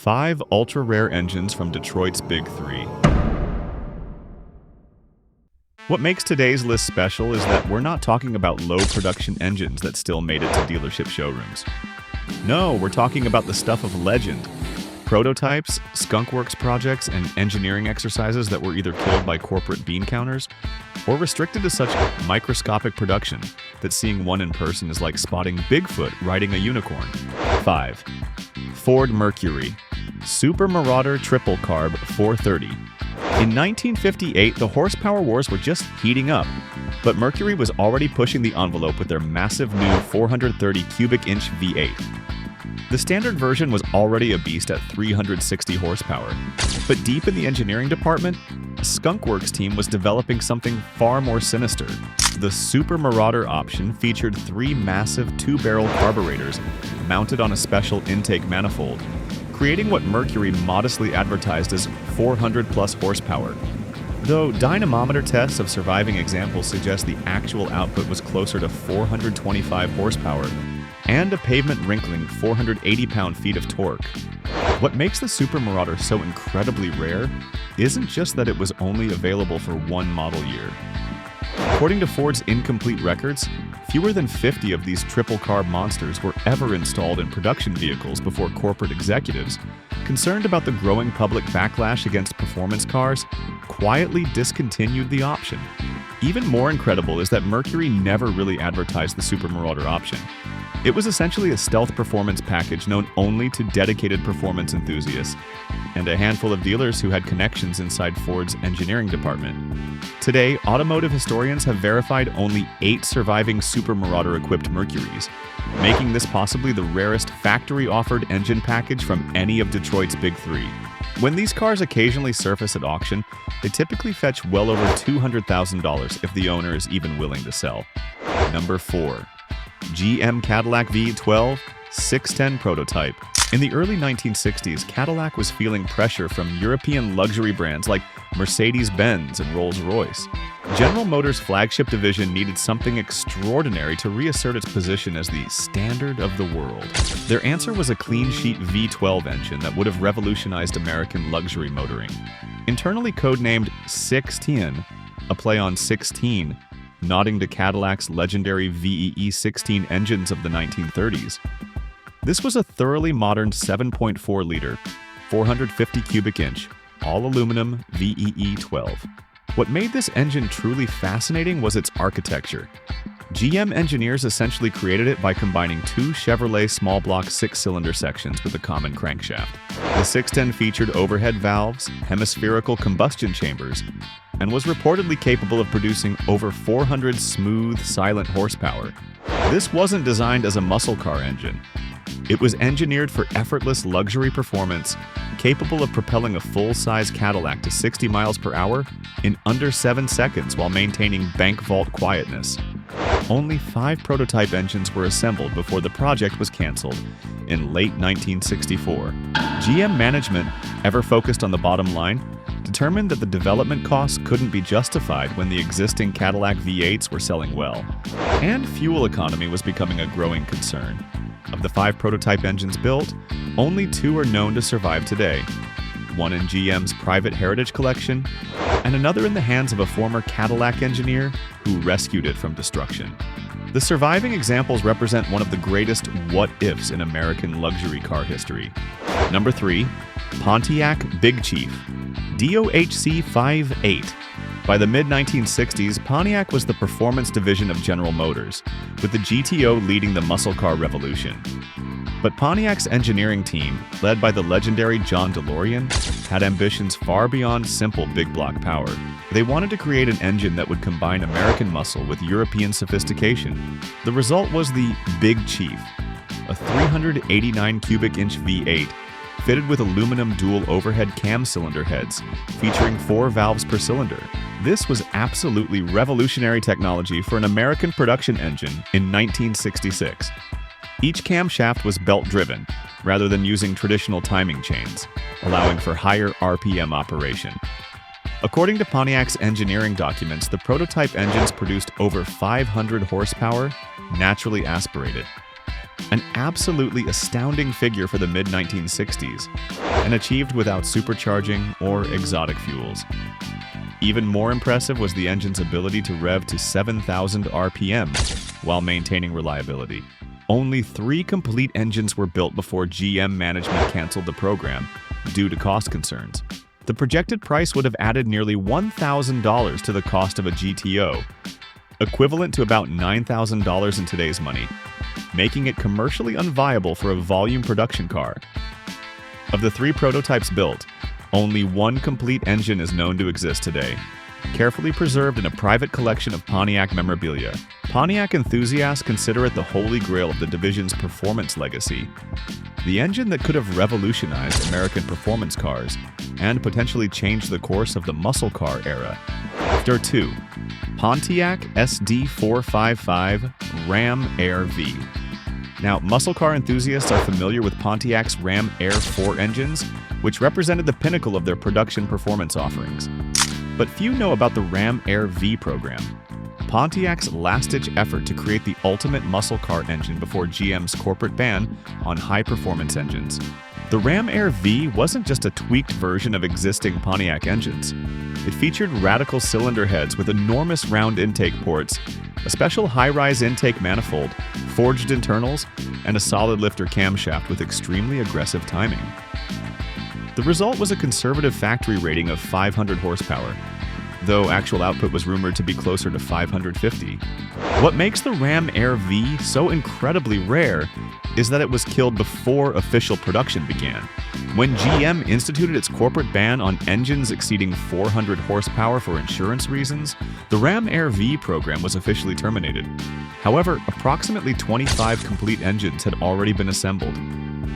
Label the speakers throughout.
Speaker 1: 5 ultra-rare engines from Detroit's Big Three. What makes today's list special is that we're not talking about low-production engines that still made it to dealership showrooms. No, we're talking about the stuff of legend. Prototypes, skunkworks projects, and engineering exercises that were either killed by corporate bean counters or restricted to such microscopic production that seeing one in person is like spotting Bigfoot riding a unicorn. 5. FORD-MERCURY Super Marauder Triple-CARB 430. In 1958, the horsepower wars were just heating up, but Mercury was already pushing the envelope with their massive new 430 cubic inch V8. The standard version was already a beast at 360 horsepower, but deep in the engineering department, a skunkworks team was developing something far more sinister. The Super Marauder option featured 3 massive 2-barrel carburetors mounted on a special intake manifold, creating what Mercury modestly advertised as 400-plus horsepower. Though dynamometer tests of surviving examples suggest the actual output was closer to 425 horsepower and a pavement-wrinkling 480 pound-feet of torque. What makes the Super Marauder so incredibly rare isn't just that it was only available for one model year. According to Ford's incomplete records, fewer than 50 of these triple-carb monsters were ever installed in production vehicles before corporate executives, concerned about the growing public backlash against performance cars, quietly discontinued the option. Even more incredible is that Mercury never really advertised the Super Marauder option. It was essentially a stealth performance package known only to dedicated performance enthusiasts and a handful of dealers who had connections inside Ford's engineering department. Today, automotive historians have verified only 8 surviving Super Marauder-equipped Mercurys, making this possibly the rarest factory-offered engine package from any of Detroit's Big Three. When these cars occasionally surface at auction, they typically fetch well over $200,000 if the owner is even willing to sell. Number 4. GM Cadillac V12 610 prototype. In the early 1960s, Cadillac was feeling pressure from European luxury brands like Mercedes-Benz and Rolls-Royce. General Motors' flagship division needed something extraordinary to reassert its position as the standard of the world. Their answer was a clean-sheet V12 engine that would have revolutionized American luxury motoring. Internally codenamed 610, a play on 16, nodding to Cadillac's legendary VEE 16 engines of the 1930s. This was a thoroughly modern 7.4-liter, 450 cubic inch, all-aluminum VEE 12. What made this engine truly fascinating was its architecture. GM engineers essentially created it by combining 2 Chevrolet small-block 6-cylinder sections with a common crankshaft. The 610 featured overhead valves, hemispherical combustion chambers, and was reportedly capable of producing over 400 smooth, silent horsepower. This wasn't designed as a muscle car engine. It was engineered for effortless luxury performance, capable of propelling a full-size Cadillac to 60 miles per hour in under 7 seconds while maintaining bank vault quietness. Only 5 prototype engines were assembled before the project was canceled in late 1964. GM management, ever focused on the bottom line, determined that the development costs couldn't be justified when the existing Cadillac V8s were selling well, and fuel economy was becoming a growing concern. Of the 5 prototype engines built, only 2 are known to survive today, one in GM's private heritage collection, and another in the hands of a former Cadillac engineer who rescued it from destruction. The surviving examples represent one of the greatest what-ifs in American luxury car history. Number 3. Pontiac Big Chief DOHC 58. By the mid-1960s, Pontiac was the performance division of General Motors, with the GTO leading the muscle car revolution. But Pontiac's engineering team, led by the legendary John DeLorean, had ambitions far beyond simple big block power. They wanted to create an engine that would combine American muscle with European sophistication. The result was the Big Chief, a 389 cubic inch V8 fitted with aluminum dual overhead cam cylinder heads, featuring 4 valves per cylinder. This was absolutely revolutionary technology for an American production engine in 1966. Each camshaft was belt-driven, rather than using traditional timing chains, allowing for higher RPM operation. According to Pontiac's engineering documents, the prototype engines produced over 500 horsepower, naturally aspirated. An absolutely astounding figure for the mid-1960s, and achieved without supercharging or exotic fuels. Even more impressive was the engine's ability to rev to 7,000 RPM while maintaining reliability. Only 3 complete engines were built before GM management canceled the program due to cost concerns. The projected price would have added nearly $1,000 to the cost of a GTO, equivalent to about $9,000 in today's money, making it commercially unviable for a volume production car. Of the 3 prototypes built, only 1 complete engine is known to exist today, carefully preserved in a private collection of Pontiac memorabilia. Pontiac enthusiasts consider it the holy grail of the division's performance legacy, the engine that could have revolutionized American performance cars and potentially changed the course of the muscle car era. Factor 2. Pontiac SD455 Ram Air V. Now, muscle car enthusiasts are familiar with Pontiac's Ram Air 4 engines, which represented the pinnacle of their production performance offerings. But few know about the Ram Air V program, Pontiac's last-ditch effort to create the ultimate muscle car engine before GM's corporate ban on high-performance engines. The Ram Air V wasn't just a tweaked version of existing Pontiac engines. It featured radical cylinder heads with enormous round intake ports, a special high-rise intake manifold, forged internals, and a solid lifter camshaft with extremely aggressive timing. The result was a conservative factory rating of 500 horsepower, though actual output was rumored to be closer to 550. What makes the Ram Air V so incredibly rare is that it was killed before official production began. When GM instituted its corporate ban on engines exceeding 400 horsepower for insurance reasons, the Ram Air V program was officially terminated. However, approximately 25 complete engines had already been assembled.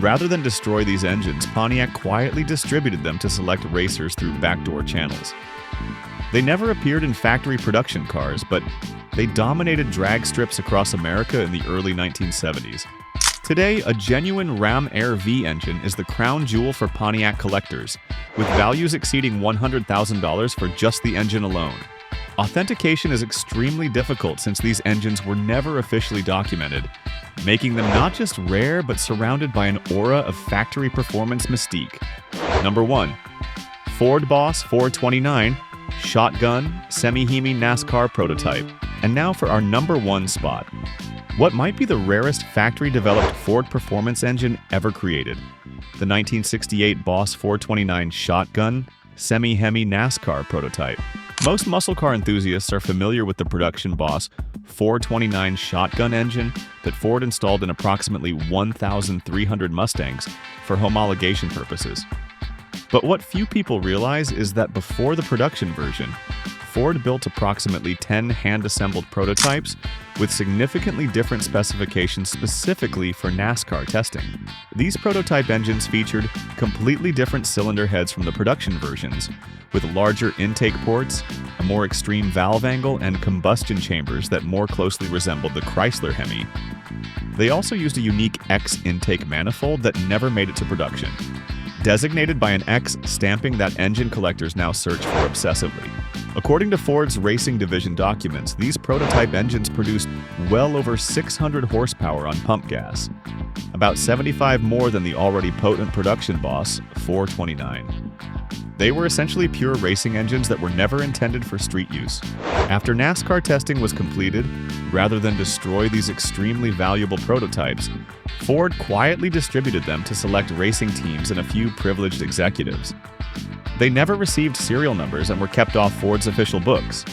Speaker 1: Rather than destroy these engines, Pontiac quietly distributed them to select racers through backdoor channels. They never appeared in factory production cars, but they dominated drag strips across America in the early 1970s. Today, a genuine Ram Air V engine is the crown jewel for Pontiac collectors, with values exceeding $100,000 for just the engine alone. Authentication is extremely difficult since these engines were never officially documented, making them not just rare but surrounded by an aura of factory performance mystique. Number 1. Ford Boss 429 Shotgun SEMI-HEMI NASCAR Prototype. And now for our number 1 spot. What might be the rarest factory-developed Ford performance engine ever created? The 1968 Boss 429 Shotgun SEMI-HEMI NASCAR Prototype. Most muscle car enthusiasts are familiar with the production Boss 429 shotgun engine that Ford installed in approximately 1,300 Mustangs for homologation purposes. But what few people realize is that before the production version, Ford built approximately 10 hand-assembled prototypes with significantly different specifications specifically for NASCAR testing. These prototype engines featured completely different cylinder heads from the production versions, with larger intake ports, a more extreme valve angle, and combustion chambers that more closely resembled the Chrysler HEMI. They also used a unique X intake manifold that never made it to production, designated by an X stamping that engine collectors now search for obsessively. According to Ford's racing division documents, these prototype engines produced well over 600 horsepower on pump gas, about 75 more than the already potent production Boss 429. They were essentially pure racing engines that were never intended for street use. After NASCAR testing was completed, rather than destroy these extremely valuable prototypes, Ford quietly distributed them to select racing teams and a few privileged executives. They never received serial numbers and were kept off Ford's official books.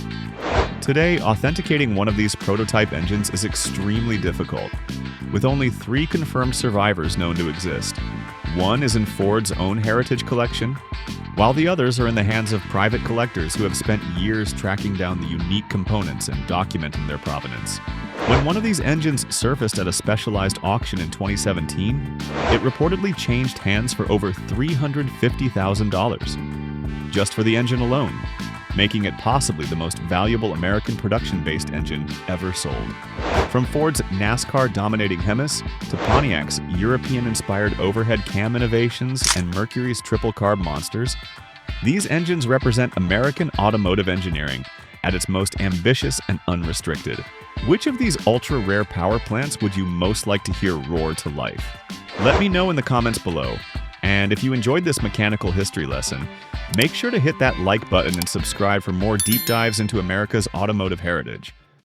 Speaker 1: Today, authenticating one of these prototype engines is extremely difficult, with only 3 confirmed survivors known to exist. One is in Ford's own heritage collection, while the others are in the hands of private collectors who have spent years tracking down the unique components and documenting their provenance. When one of these engines surfaced at a specialized auction in 2017, it reportedly changed hands for over $350,000, just for the engine alone, making it possibly the most valuable American production-based engine ever sold. From Ford's NASCAR-dominating HEMIS to Pontiac's European-inspired overhead cam innovations and Mercury's triple-carb monsters, these engines represent American automotive engineering at its most ambitious and unrestricted. Which of these ultra-rare power plants would you most like to hear roar to life? Let me know in the comments below. And if you enjoyed this mechanical history lesson, make sure to hit that like button and subscribe for more deep dives into America's automotive heritage.